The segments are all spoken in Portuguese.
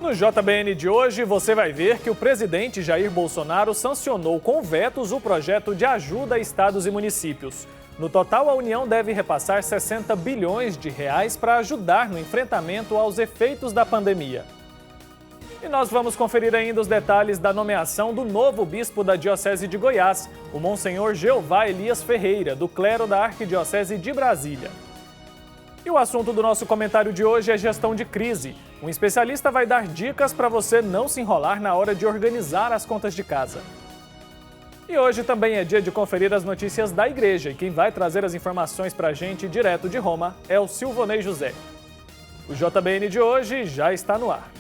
No JBN de hoje, você vai ver que o presidente Jair Bolsonaro sancionou com vetos o projeto de ajuda a estados e municípios. No total, a União deve repassar 60 bilhões de reais para ajudar no enfrentamento aos efeitos da pandemia. E nós vamos conferir ainda os detalhes da nomeação do novo bispo da Diocese de Goiás, o Monsenhor Jeová Elias Ferreira, do clero da Arquidiocese de Brasília. E o assunto do nosso comentário de hoje é gestão de crise. Um especialista vai dar dicas para você não se enrolar na hora de organizar as contas de casa. E hoje também é dia de conferir as notícias da igreja. E quem vai trazer as informações para a gente direto de Roma é o Silvonei José. O JBN de hoje já está no ar.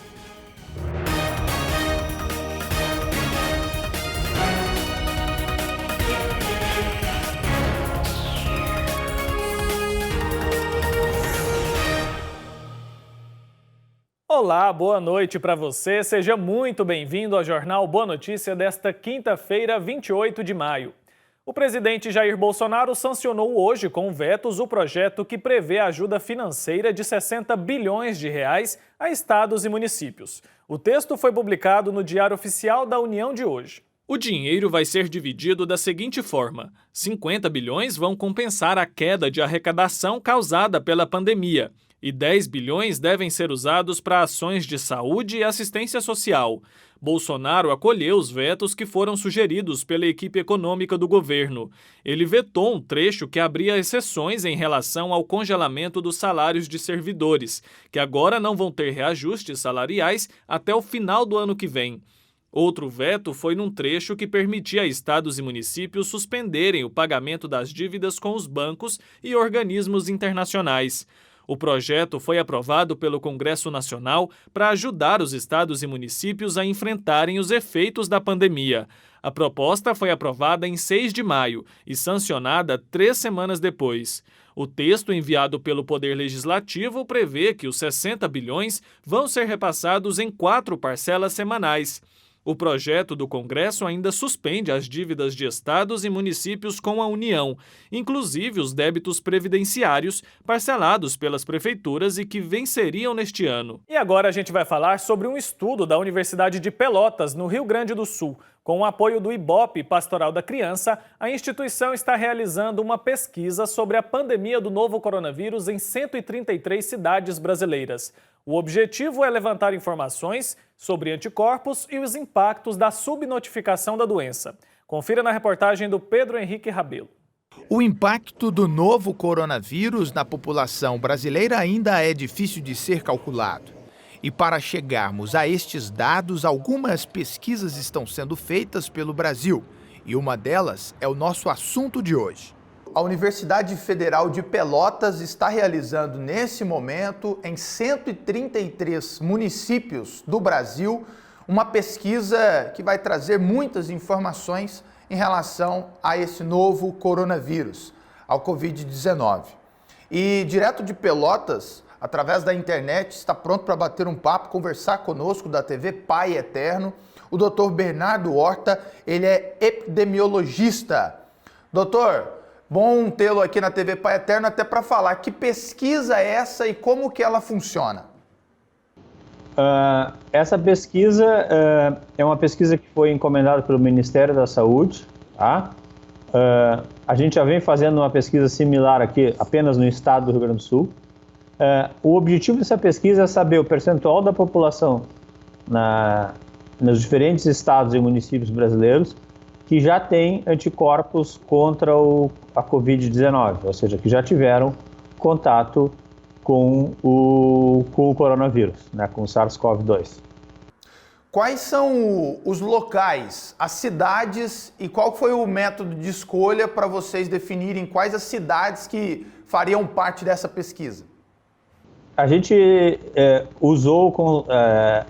Olá, boa noite para você. Seja muito bem-vindo ao Jornal Boa Notícia desta quinta-feira, 28 de maio. O presidente Jair Bolsonaro sancionou hoje com vetos o projeto que prevê ajuda financeira de 60 bilhões de reais a estados e municípios. O texto foi publicado no Diário Oficial da União de hoje. O dinheiro vai ser dividido da seguinte forma: 50 bilhões vão compensar a queda de arrecadação causada pela pandemia. E 10 bilhões devem ser usados para ações de saúde e assistência social. Bolsonaro acolheu os vetos que foram sugeridos pela equipe econômica do governo. Ele vetou um trecho que abria exceções em relação ao congelamento dos salários de servidores, que agora não vão ter reajustes salariais até o final do ano que vem. Outro veto foi num trecho que permitia a estados e municípios suspenderem o pagamento das dívidas com os bancos e organismos internacionais. O projeto foi aprovado pelo Congresso Nacional para ajudar os estados e municípios a enfrentarem os efeitos da pandemia. A proposta foi aprovada em 6 de maio e sancionada 3 semanas depois. O texto enviado pelo Poder Legislativo prevê que os 60 bilhões vão ser repassados em 4 parcelas semanais. O projeto do Congresso ainda suspende as dívidas de estados e municípios com a União, inclusive os débitos previdenciários parcelados pelas prefeituras e que venceriam neste ano. E agora a gente vai falar sobre um estudo da Universidade de Pelotas, no Rio Grande do Sul. Com o apoio do Ibope Pastoral da Criança, a instituição está realizando uma pesquisa sobre a pandemia do novo coronavírus em 133 cidades brasileiras. O objetivo é levantar informações sobre anticorpos e os impactos da subnotificação da doença. Confira na reportagem do Pedro Henrique Rabelo. O impacto do novo coronavírus na população brasileira ainda é difícil de ser calculado. E para chegarmos a estes dados, algumas pesquisas estão sendo feitas pelo Brasil. E uma delas é o nosso assunto de hoje. A Universidade Federal de Pelotas está realizando, nesse momento, em 133 municípios do Brasil, uma pesquisa que vai trazer muitas informações em relação a esse novo coronavírus, ao Covid-19. E direto de Pelotas, através da internet, está pronto para bater um papo, conversar conosco da TV Pai Eterno, o Dr. Bernardo Horta. Ele é epidemiologista. Doutor, bom tê-lo aqui na TV Pai Eterno, até para falar que pesquisa é essa e como que ela funciona. Essa pesquisa é uma pesquisa que foi encomendada pelo Ministério da Saúde, tá? A gente já vem fazendo uma pesquisa similar aqui apenas no estado do Rio Grande do Sul. O objetivo dessa pesquisa é saber o percentual da população nos diferentes estados e municípios brasileiros que já tem anticorpos contra a Covid-19, ou seja, que já tiveram contato com o coronavírus, né, com o SARS-CoV-2. Quais são os locais, as cidades e qual foi o método de escolha para vocês definirem quais as cidades que fariam parte dessa pesquisa? A gente usou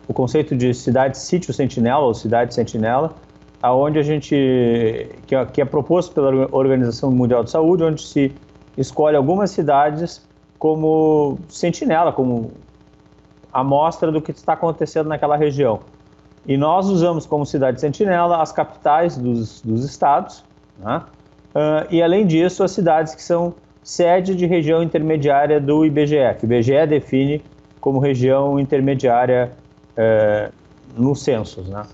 o conceito de cidade sítio sentinela ou cidade sentinela, aonde que é proposto pela Organização Mundial de Saúde, onde se escolhe algumas cidades como sentinela, como amostra do que está acontecendo naquela região. E nós usamos como cidade sentinela as capitais dos estados, né? E além disso as cidades que são sede de região intermediária do IBGE, que o IBGE define como região intermediária no census, né?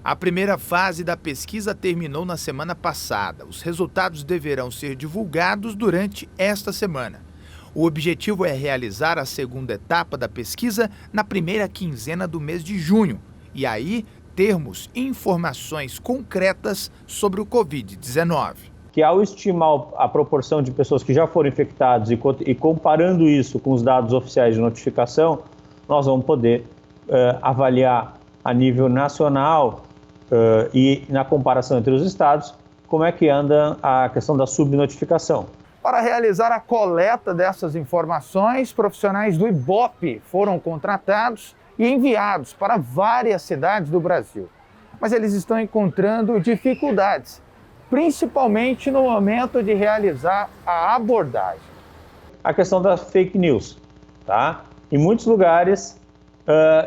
A primeira fase da pesquisa terminou na semana passada. Os resultados deverão ser divulgados durante esta semana. O objetivo é realizar a segunda etapa da pesquisa na primeira quinzena do mês de junho e aí termos informações concretas sobre o Covid-19. Que ao estimar a proporção de pessoas que já foram infectadas e comparando isso com os dados oficiais de notificação, nós vamos poder avaliar a nível nacional e na comparação entre os estados, como é que anda a questão da subnotificação. Para realizar a coleta dessas informações, profissionais do IBOP foram contratados e enviados para várias cidades do Brasil. Mas eles estão encontrando dificuldades, principalmente no momento de realizar a abordagem. A questão das fake news, tá? Em muitos lugares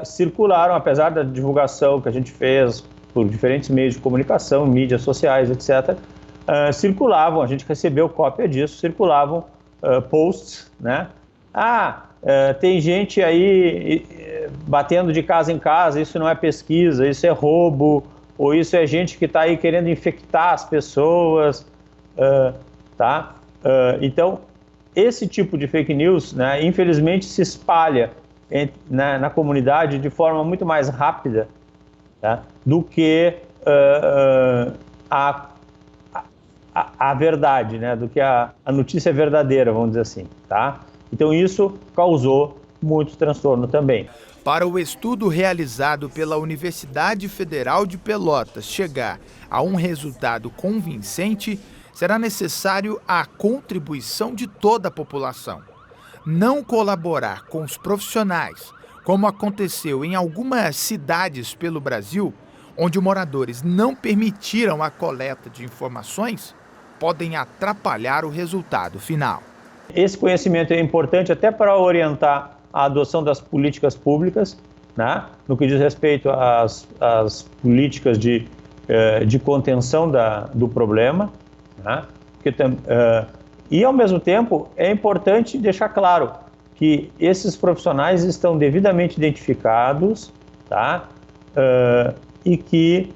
circularam, apesar da divulgação que a gente fez por diferentes meios de comunicação, mídias sociais, etc., circulavam, a gente recebeu cópia disso, circulavam posts, né? Tem gente aí batendo de casa em casa, isso não é pesquisa, isso é roubo, ou isso é gente que está aí querendo infectar as pessoas, tá? Então, esse tipo de fake news, né, infelizmente, se espalha na comunidade de forma muito mais rápida, tá, do que a verdade, né, do que a notícia verdadeira, vamos dizer assim, tá? Então isso causou muito transtorno também. Para o estudo realizado pela Universidade Federal de Pelotas chegar a um resultado convincente, será necessário a contribuição de toda a população. Não colaborar com os profissionais, como aconteceu em algumas cidades pelo Brasil, onde moradores não permitiram a coleta de informações, podem atrapalhar o resultado final. Esse conhecimento é importante até para orientar a adoção das políticas públicas, né, no que diz respeito às políticas de contenção do problema, né, e, ao mesmo tempo, é importante deixar claro que esses profissionais estão devidamente identificados, tá, e que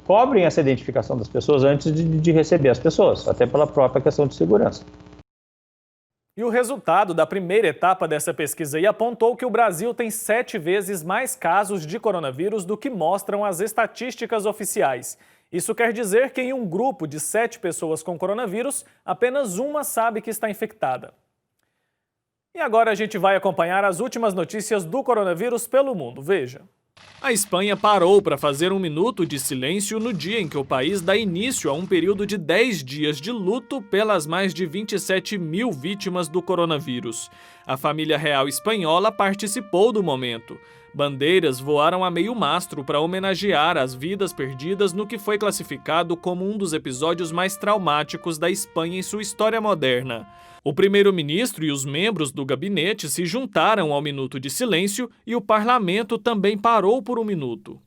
cobrem essa identificação das pessoas antes de receber as pessoas, até pela própria questão de segurança. E o resultado da primeira etapa dessa pesquisa aí apontou que o Brasil tem 7 vezes mais casos de coronavírus do que mostram as estatísticas oficiais. Isso quer dizer que em um grupo de 7 pessoas com coronavírus, apenas uma sabe que está infectada. E agora a gente vai acompanhar as últimas notícias do coronavírus pelo mundo. Veja. A Espanha parou para fazer um minuto de silêncio no dia em que o país dá início a um período de 10 dias de luto pelas mais de 27 mil vítimas do coronavírus. A família real espanhola participou do momento. Bandeiras voaram a meio mastro para homenagear as vidas perdidas no que foi classificado como um dos episódios mais traumáticos da Espanha em sua história moderna. O primeiro-ministro e os membros do gabinete se juntaram ao minuto de silêncio e o parlamento também parou por um minuto.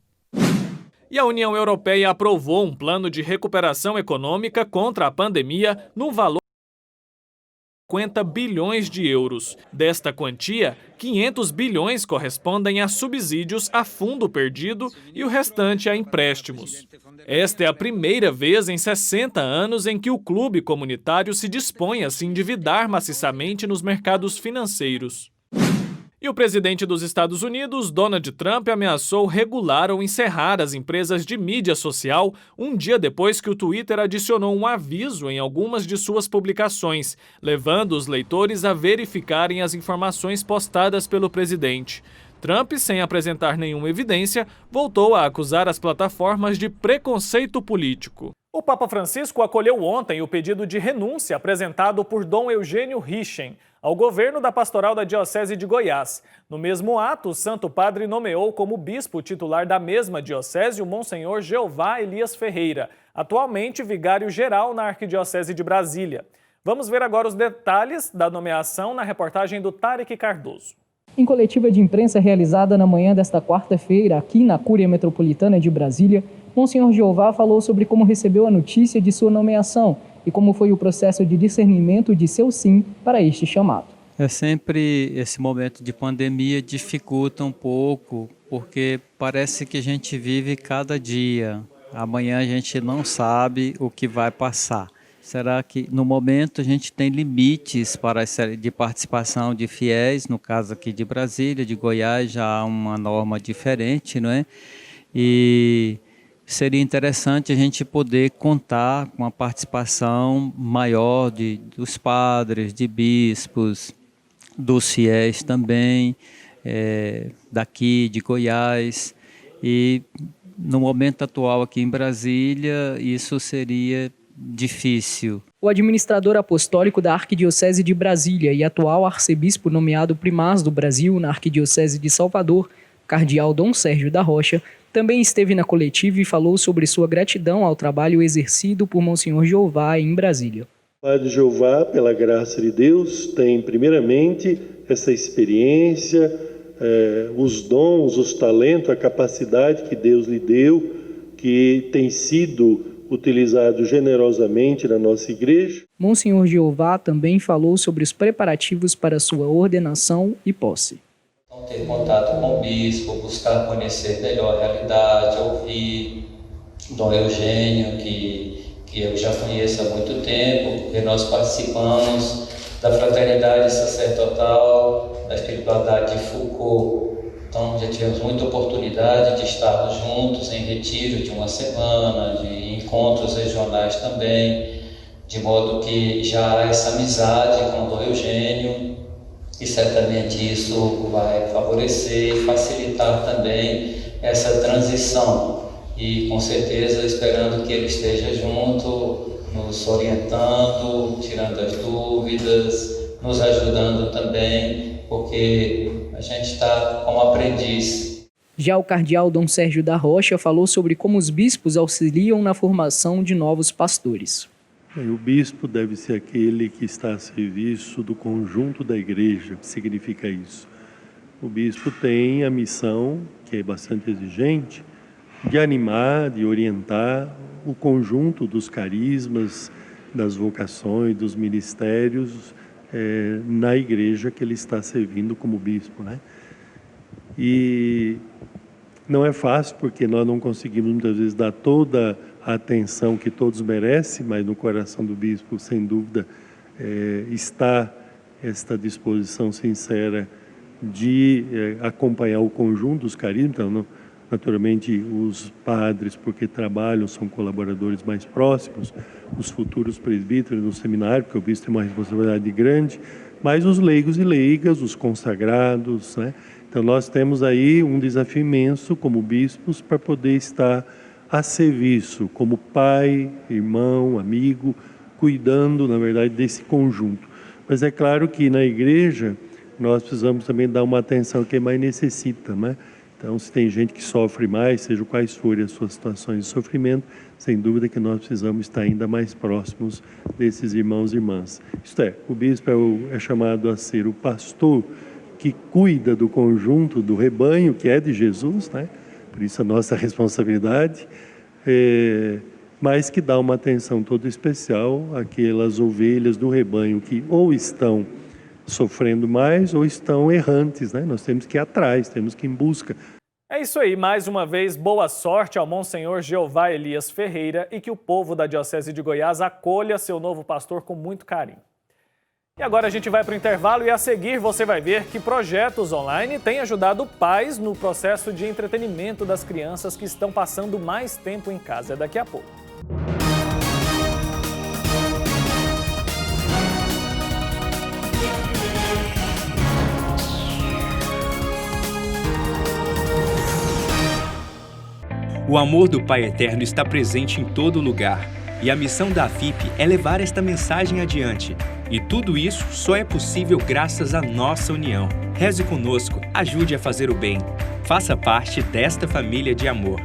E a União Europeia aprovou um plano de recuperação econômica contra a pandemia no valor de 50 bilhões de euros. Desta quantia, 500 bilhões correspondem a subsídios a fundo perdido e o restante a empréstimos. Esta é a primeira vez em 60 anos em que o clube comunitário se dispõe a se endividar maciçamente nos mercados financeiros. E o presidente dos Estados Unidos, Donald Trump, ameaçou regular ou encerrar as empresas de mídia social um dia depois que o Twitter adicionou um aviso em algumas de suas publicações, levando os leitores a verificarem as informações postadas pelo presidente. Trump, sem apresentar nenhuma evidência, voltou a acusar as plataformas de preconceito político. O Papa Francisco acolheu ontem o pedido de renúncia apresentado por Dom Eugênio Richen ao governo da Pastoral da Diocese de Goiás. No mesmo ato, o Santo Padre nomeou como bispo titular da mesma diocese o Monsenhor Jeová Elias Ferreira, atualmente vigário-geral na Arquidiocese de Brasília. Vamos ver agora os detalhes da nomeação na reportagem do Tarek Cardoso. Em coletiva de imprensa realizada na manhã desta quarta-feira, aqui na Cúria Metropolitana de Brasília, Monsenhor Jeová falou sobre como recebeu a notícia de sua nomeação e como foi o processo de discernimento de seu sim para este chamado. Sempre esse momento de pandemia dificulta um pouco, porque parece que a gente vive cada dia. Amanhã a gente não sabe o que vai passar. Será que no momento a gente tem limites para de participação de fiéis, no caso aqui de Brasília, de Goiás já há uma norma diferente, não é? E seria interessante a gente poder contar com a participação maior dos padres, de bispos, dos fiéis também, daqui de Goiás. E no momento atual aqui em Brasília, isso seria difícil. O administrador apostólico da Arquidiocese de Brasília e atual arcebispo nomeado primaz do Brasil na Arquidiocese de Salvador, cardeal Dom Sérgio da Rocha, também esteve na coletiva e falou sobre sua gratidão ao trabalho exercido por Monsenhor Jeová em Brasília. O Padre Jeová, pela graça de Deus, tem primeiramente essa experiência, os dons, os talentos, a capacidade que Deus lhe deu, que tem sido utilizado generosamente na nossa igreja. Monsenhor Jeová também falou sobre os preparativos para sua ordenação e posse. Ter contato com o bispo, buscar conhecer melhor a realidade, ouvir Dom Eugênio, que eu já conheço há muito tempo, porque nós participamos da fraternidade sacerdotal, da espiritualidade de Foucault. Então já tivemos muita oportunidade de estarmos juntos em retiro de uma semana, de encontros regionais também, de modo que já há essa amizade com o Dom Eugênio, e certamente isso vai favorecer e facilitar também essa transição. E com certeza esperando que ele esteja junto, nos orientando, tirando as dúvidas, nos ajudando também, porque a gente está como aprendiz. Já o cardeal Dom Sérgio da Rocha falou sobre como os bispos auxiliam na formação de novos pastores. O bispo deve ser aquele que está a serviço do conjunto da igreja. O que significa isso? O bispo tem a missão, que é bastante exigente, de animar, de orientar o conjunto dos carismas, das vocações, dos ministérios na igreja que ele está servindo como bispo, né? E não é fácil, porque nós não conseguimos muitas vezes dar toda a atenção que todos merecem, mas no coração do bispo, sem dúvida, está esta disposição sincera de acompanhar o conjunto dos carismas. Então, naturalmente, os padres, porque trabalham, são colaboradores mais próximos, os futuros presbíteros no seminário, porque o bispo tem uma responsabilidade grande, mas os leigos e leigas, os consagrados, né? Então, nós temos aí um desafio imenso como bispos para poder estar a serviço, como pai, irmão, amigo, cuidando, na verdade, desse conjunto. Mas é claro que na igreja nós precisamos também dar uma atenção a quem mais necessita, né? Então, se tem gente que sofre mais, seja quais forem as suas situações de sofrimento, sem dúvida que nós precisamos estar ainda mais próximos desses irmãos e irmãs. Isto é, o bispo é chamado a ser o pastor que cuida do conjunto do rebanho, que é de Jesus, né? Por isso a nossa responsabilidade, mas que dá uma atenção toda especial àquelas ovelhas do rebanho que ou estão sofrendo mais ou estão errantes, né? Nós temos que ir atrás, temos que ir em busca. É isso aí, mais uma vez, boa sorte ao Monsenhor Jeová Elias Ferreira e que o povo da Diocese de Goiás acolha seu novo pastor com muito carinho. E agora a gente vai para o intervalo e a seguir você vai ver que projetos online têm ajudado pais no processo de entretenimento das crianças que estão passando mais tempo em casa. É daqui a pouco. O amor do Pai Eterno está presente em todo lugar. E a missão da FIP é levar esta mensagem adiante. E tudo isso só é possível graças à nossa união. Reze conosco, ajude a fazer o bem. Faça parte desta família de amor.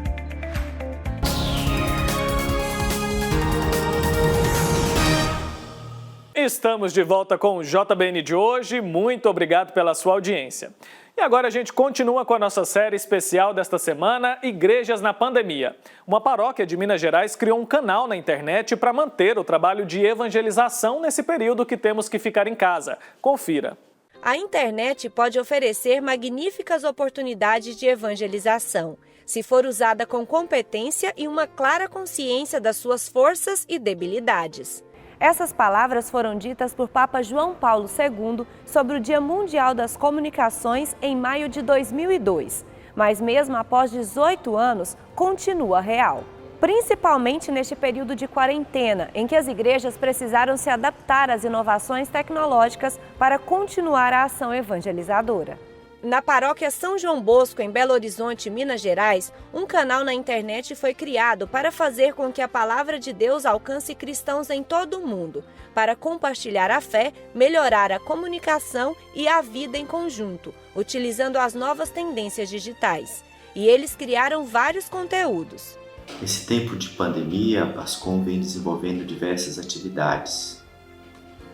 Estamos de volta com o JBN de hoje. Muito obrigado pela sua audiência. E agora a gente continua com a nossa série especial desta semana, Igrejas na Pandemia. Uma paróquia de Minas Gerais criou um canal na internet para manter o trabalho de evangelização nesse período que temos que ficar em casa. Confira. A internet pode oferecer magníficas oportunidades de evangelização, se for usada com competência e uma clara consciência das suas forças e debilidades. Essas palavras foram ditas por Papa João Paulo II sobre o Dia Mundial das Comunicações em maio de 2002, mas mesmo após 18 anos, continua real. Principalmente neste período de quarentena, em que as igrejas precisaram se adaptar às inovações tecnológicas para continuar a ação evangelizadora. Na paróquia São João Bosco, em Belo Horizonte, Minas Gerais, um canal na internet foi criado para fazer com que a palavra de Deus alcance cristãos em todo o mundo, para compartilhar a fé, melhorar a comunicação e a vida em conjunto, utilizando as novas tendências digitais. E eles criaram vários conteúdos. Nesse tempo de pandemia, a Pascom vem desenvolvendo diversas atividades.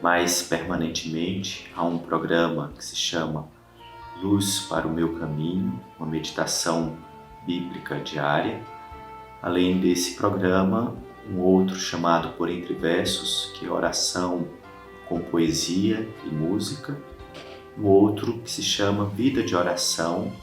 Mais permanentemente, há um programa que se chama Luz para o Meu Caminho, uma meditação bíblica diária. Além desse programa, um outro chamado Por Entre Versos, que é oração com poesia e música. Um outro que se chama Vida de Oração,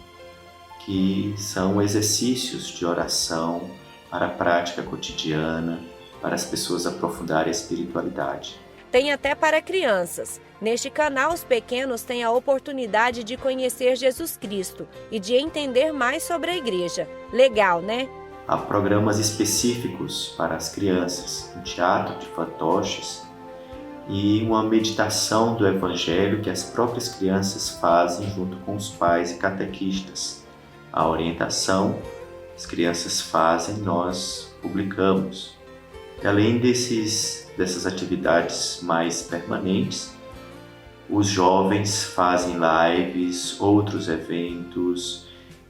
que são exercícios de oração para a prática cotidiana, para as pessoas aprofundarem a espiritualidade. Tem até para crianças. Neste canal, os pequenos têm a oportunidade de conhecer Jesus Cristo e de entender mais sobre a igreja. Legal, né? Há programas específicos para as crianças, um teatro de fantoches e uma meditação do Evangelho que as próprias crianças fazem junto com os pais e catequistas. A orientação as crianças fazem, nós publicamos. E além dessas atividades mais permanentes, os jovens fazem lives, outros eventos,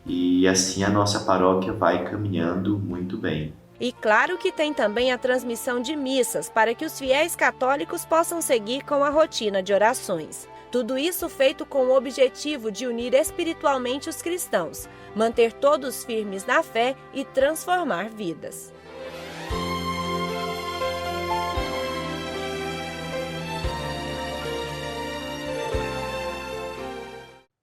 e assim a nossa paróquia vai caminhando muito bem. E claro que tem também a transmissão de missas para que os fiéis católicos possam seguir com a rotina de orações. Tudo isso feito com o objetivo de unir espiritualmente os cristãos, manter todos firmes na fé e transformar vidas.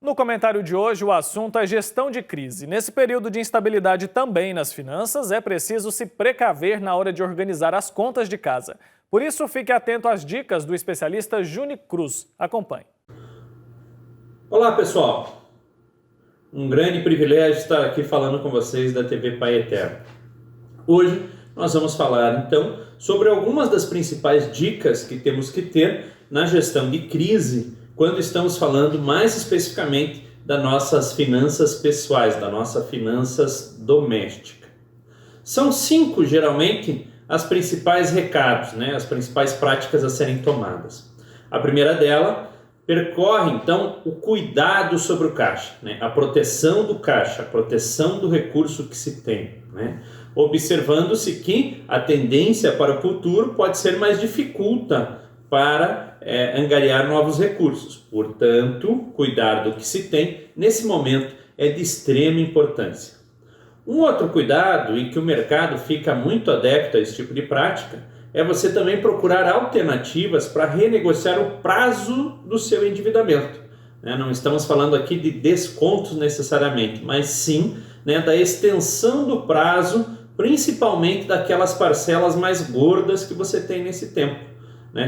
No comentário de hoje, o assunto é gestão de crise. Nesse período de instabilidade também nas finanças, é preciso se precaver na hora de organizar as contas de casa. Por isso, fique atento às dicas do especialista Juni Cruz. Acompanhe. Olá, pessoal. Um grande privilégio estar aqui falando com vocês da TV Pai Eterno. Hoje nós vamos falar, então, sobre algumas das principais dicas que temos que ter na gestão de crise, quando estamos falando mais especificamente das nossas finanças pessoais, das nossas finanças domésticas. São 5, geralmente, as principais recados, as principais práticas a serem tomadas. A primeira dela percorre, então, o cuidado sobre o caixa, a proteção do caixa, a proteção do recurso que se tem, observando-se que a tendência para o futuro pode ser mais dificulta para angariar novos recursos. Portanto, cuidar do que se tem, nesse momento, é de extrema importância. Um outro cuidado, e que o mercado fica muito adepto a esse tipo de prática, é você também procurar alternativas para renegociar o prazo do seu endividamento. Não estamos falando aqui de descontos necessariamente, mas sim da extensão do prazo, principalmente daquelas parcelas mais gordas que você tem nesse tempo.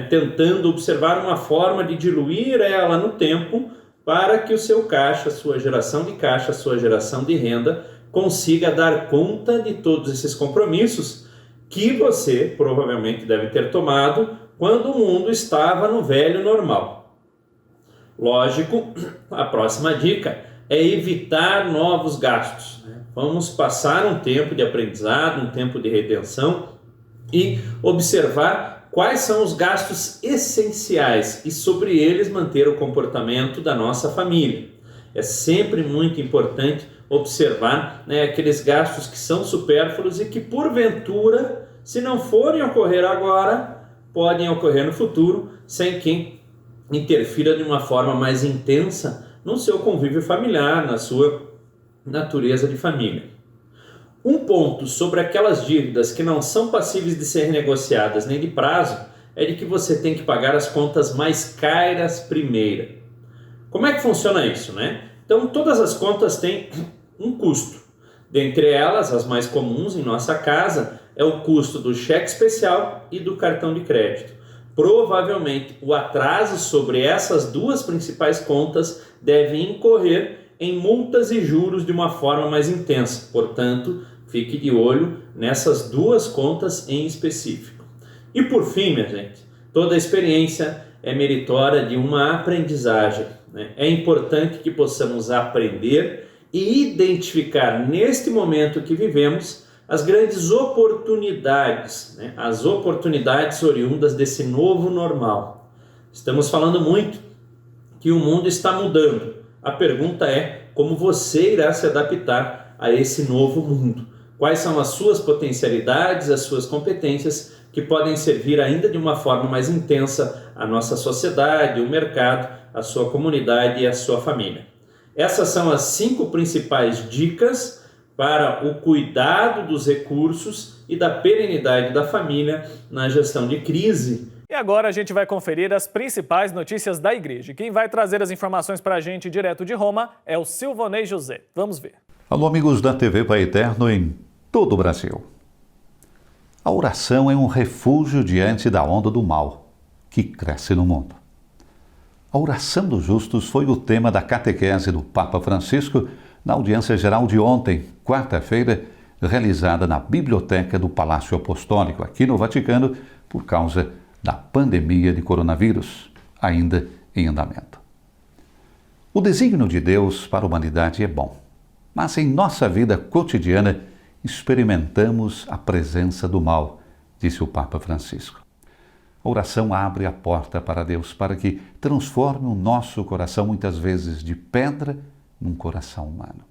Tentando observar uma forma de diluir ela no tempo para que o seu caixa, a sua geração de caixa, a sua geração de renda consiga dar conta de todos esses compromissos que você provavelmente deve ter tomado quando o mundo estava no velho normal. Lógico, a próxima dica é evitar novos gastos. Vamos passar um tempo de aprendizado, um tempo de retenção e observar quais são os gastos essenciais e sobre eles manter o comportamento da nossa família. É sempre muito importante observar aqueles gastos que são supérfluos e que porventura, se não forem ocorrer agora, podem ocorrer no futuro, sem que interfira de uma forma mais intensa no seu convívio familiar, na sua natureza de família. Um ponto sobre aquelas dívidas que não são passíveis de ser negociadas nem de prazo é de que você tem que pagar as contas mais caras primeiro. Como é que funciona isso, né? Então, todas as contas têm um custo. Dentre elas, as mais comuns em nossa casa, é o custo do cheque especial e do cartão de crédito. Provavelmente, o atraso sobre essas duas principais contas deve incorrer em multas e juros de uma forma mais intensa. Portanto, fique de olho nessas duas contas em específico. E por fim, minha gente, toda experiência é meritória de uma aprendizagem, né? É importante que possamos aprender e identificar neste momento que vivemos as grandes oportunidades, né? As oportunidades oriundas desse novo normal. Estamos falando muito que o mundo está mudando. A pergunta é como você irá se adaptar a esse novo mundo. Quais são as suas potencialidades, as suas competências que podem servir ainda de uma forma mais intensa à nossa sociedade, o mercado, a sua comunidade e a sua família. Essas são as 5 principais dicas para o cuidado dos recursos e da perenidade da família na gestão de crise. E agora a gente vai conferir as principais notícias da igreja. Quem vai trazer as informações para a gente direto de Roma é o Silvonei José. Vamos ver. Alô, amigos da TV Pai Eterno em todo o Brasil. A oração é um refúgio diante da onda do mal que cresce no mundo. A oração dos justos foi o tema da catequese do Papa Francisco na audiência geral de ontem, quarta-feira, realizada na Biblioteca do Palácio Apostólico, aqui no Vaticano, por causa da pandemia de coronavírus, ainda em andamento. O desígnio de Deus para a humanidade é bom, mas em nossa vida cotidiana experimentamos a presença do mal, disse o Papa Francisco. A oração abre a porta para Deus para que transforme o nosso coração, muitas vezes de pedra, num coração humano.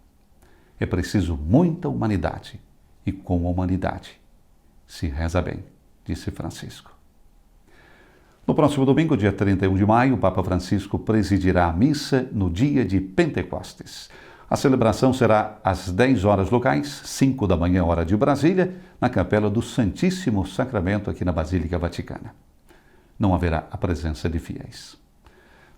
É preciso muita humanidade, e com a humanidade se reza bem, disse Francisco. No próximo domingo, dia 31 de maio, o Papa Francisco presidirá a missa no dia de Pentecostes. A celebração será às 10 horas locais, 5 da manhã, hora de Brasília, na Capela do Santíssimo Sacramento, aqui na Basílica Vaticana. Não haverá a presença de fiéis.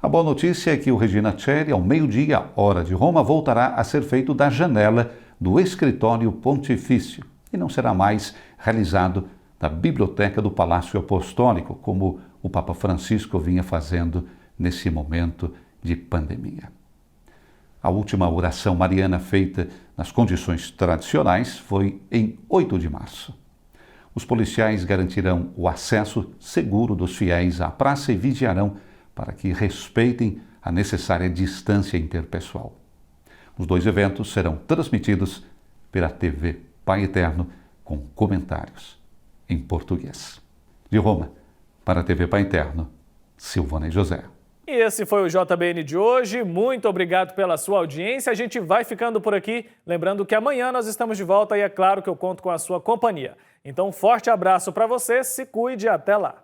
A boa notícia é que o Regina Coeli, ao meio-dia, hora de Roma, voltará a ser feito da janela do escritório pontifício e não será mais realizado da Biblioteca do Palácio Apostólico, como o Papa Francisco vinha fazendo nesse momento de pandemia. A última oração mariana feita nas condições tradicionais foi em 8 de março. Os policiais garantirão o acesso seguro dos fiéis à praça e vigiarão para que respeitem a necessária distância interpessoal. Os 2 eventos serão transmitidos pela TV Pai Eterno com comentários em português. De Roma, para a TV Pai Eterno, Silvonei José. E esse foi o JBN de hoje. Muito obrigado pela sua audiência. A gente vai ficando por aqui. Lembrando que amanhã nós estamos de volta e é claro que eu conto com a sua companhia. Então, um forte abraço para você, se cuide e até lá.